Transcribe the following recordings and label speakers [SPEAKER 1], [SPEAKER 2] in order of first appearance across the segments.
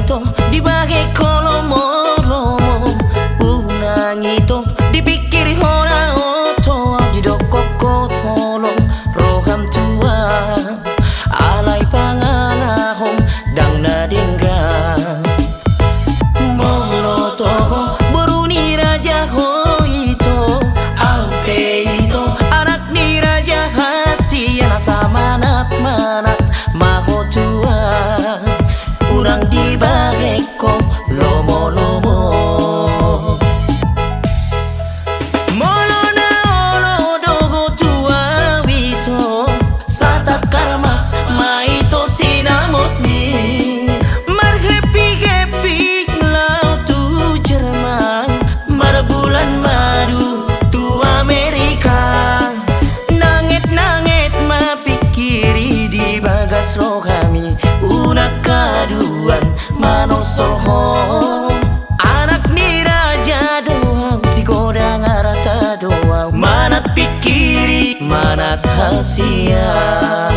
[SPEAKER 1] itu dibagi kolomo-lomo, unang itu dipikir hora oto di dokoko tolong roham tua alai pangalahong dang nadinggang molotoho beruni raja ho itu ampe itu anak ni raja hasian samanat manat maho tua urang dibageko lomo-lomo molona olo dogo tua wito satak karmas maito sinamot ni mar happy lau tu Jerman mar bulan madu tu Amerika nanget mapikiri di bagas rohami unak kaduan manosoho anak ni raja doang si godang arata doang manat pikiri manat hasian.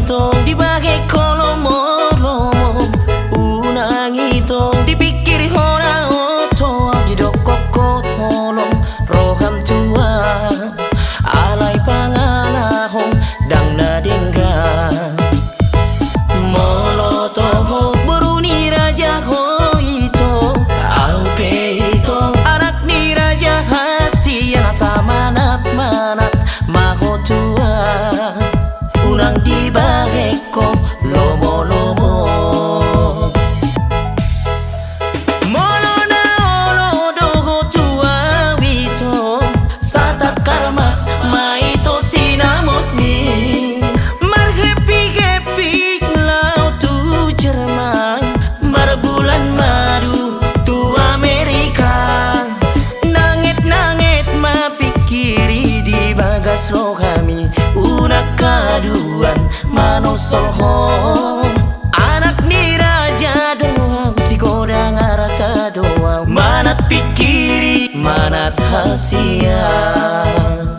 [SPEAKER 1] Itong dibagi kolomo-lomo, unang itong dipikir hora oto di dokoko tolong roham tua alai pangalahong dang nadinggang molotoho beruni raja ho itu aupe itu anak ni raja hasian samanat manat maho tua urang dibageko lomo-lomo molona olo dogo tua wito satak karmas maito sinamot ni mar happy lau tu Jerman mar bulan madu tu Amerika nanget mapikiri di bagas rohami unak kaduan manosoho anak ni raja doang si godang arata doang manat pikiri manat hasian.